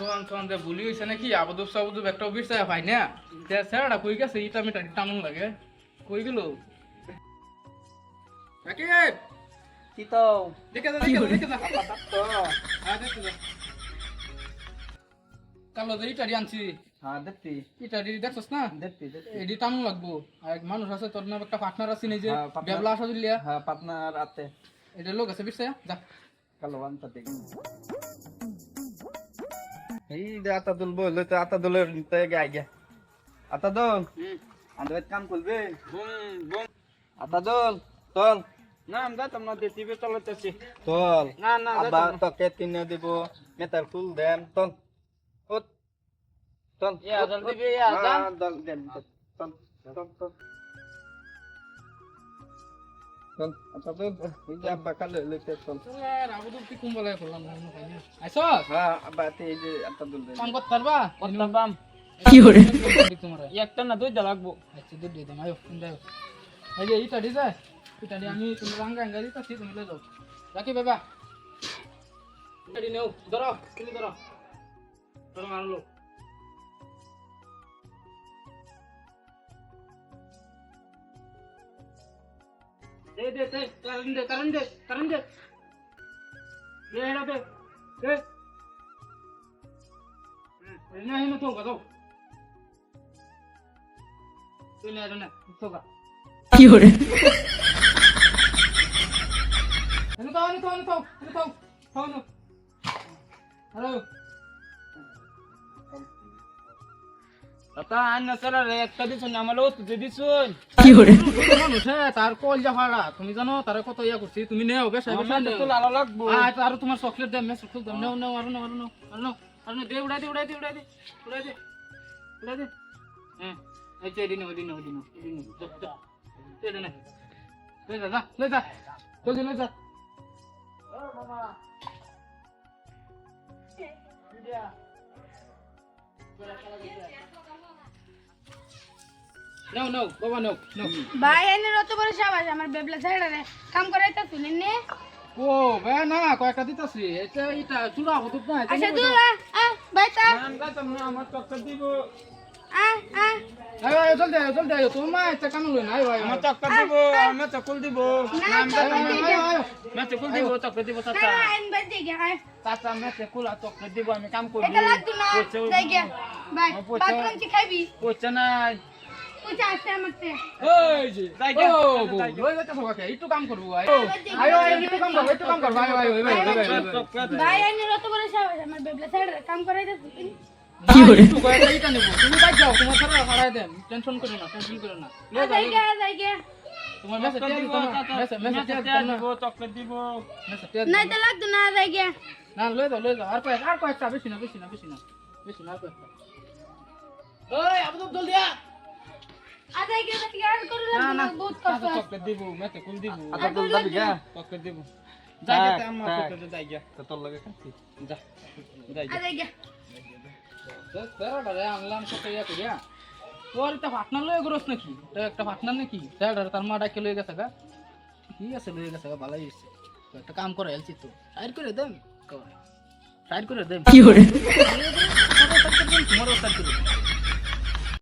Schwann যে ভুলি হইছে নাকি আবদুব সাবদুব একটা বিষয় পাই না তে স্যারটা কই গেছে ইটা মিটা টানুন লাগে কই গেল রাকিব কি তো দেখে যা তো কালো যে ইটারি আনছি হ্যাঁ দেখছি ইটারি দেখছস না দেখছি এডি টানুন লাগবো আর এক মানুষ আছে তোর নাম একটা পার্টনার আছে নিজে হ্যাঁ, partner। বেবলা আসা দিলিয়া হ্যাঁ পার্টনার আতে এটা লোক আছে বিষয় যা কালো আনতে দেখ এই যে আতা দুল বল তো আতা দুলের নিতে গিয়া আতা দুল আমরা কাম করবে বুম আতা দুল চল না আমরা তো না দিতে চলতেছি চল না না আবা তোকে কিনে দিব মেটার ফুল দেন চল উঠ চল ইয়া জলদি বে ইয়া যান দল দেন চল চল চল চল আচ্ছা তো এই যে আব্বা কালে লইতে চল আবদুব কি কুম্বলে করলাম না আইছো হ্যাঁ আব্বা এই যে আতা দুল দেন কাম করতে পারবা করতাম বাম কি করে তোমরা একটা না দুইটা লাগবো আচ্ছা দুধ দিয়ে দাম আয়ো যাও এই যে ইটা দিছে ইটা দিয়ে আমি তুমি রাঙ্গা রাঙ্গা দিতেছি তুমি ले যাও রাখি বাবা ইটা নেও ধরো তুমি ধরো ধরো মারলো দে দে দে কারণ দে দে হেরা দে দে না হিনো তো গাও তুই না না তো গা কি hore Ano to? Ano? Hello. তা আন না স্যার একটা দিছুন আমারও তো দিছুন কি hore মানুষ হ্যাঁ তার কল যা ভাড়া তুমি জানো তার কত ইয়া করছি তুমি নেও বেশ আমার তো লালা লাগবো আর তোমার চকলেট দাম মেস চকলেট দাম নাও নাও আর দে উড়াই দে হ্যাঁ এই যে দিন দে না ले जा जल्दी ले जा ओ मामा No, Baba, no. ভাই এনে রত বড় সাবাস আমার বেবলা ছাইড়া রে কাম করাইতা শুনেন নে ও বে না কয়েকটা দিতাছি এটা চুড়া হতো না আচ্ছা দুলা ভাই তা আমরা তো আমার চক্কর দিব আয় জলদি আয় তোমার এটা কাম লই না আয় আমার চক্কর দিব আমার চক্কর দিব मैं चक्कल দিব চক্কর দিব না চাচা আইন বাদ দে গে আয় চাচা मैं चक्कल চক্কর দিব আমি কাম করব এটা লাগতো না যাই গে ভাই বাথরুম চি খাইবি পয়সা নাই পয়সা আছে আমাতে ওই যে যাই গে ও লই যাতে সবাকে একটু কাম করব আয় একটু কাম করব আয় ভাই এনে রত বড় সাবাস আমার বেবলা ছাইড়া রে কাম করাইতা শুনেন কি করে একটু কয়েকটা ইটা নেব তুমি যাই যাও তোমার সারা ভাড়ায় দেন টেনশন করো না যাই গে তোমার মেসেজ দিব মেসেজ দিব চক্কর দিব নাই তা লাগতো না যাই গে না লই যাও আর কয়েকটা বেশি না আর কয়েকটা ওই আবদুল জলদি আ যাই গে টিয়ার করে লাগতো বহুত কষ্ট চক্কর দিব मैं चक्कल দিব আতা দুল দাবি গা চক্কর দিব যাই গে আমার চক্কর যাই গে তো তোর লাগে খাচ্ছি যা যাই গে যাই গে স্যার আনলাম কত ইয়া করিয়া তোর এটা পার্টনার লয়ে গরস নাকি এটা একটা পার্টনার নাকি স্যার তার মা ডাকে লয়ে গেছে গা ঠিক আছে লয়ে গেছে গা ভালোই হইছে তো একটা কাম করে এলছি তো সাইড করে দেন সাইড করে দেন কি hore তোমারও সাইড করে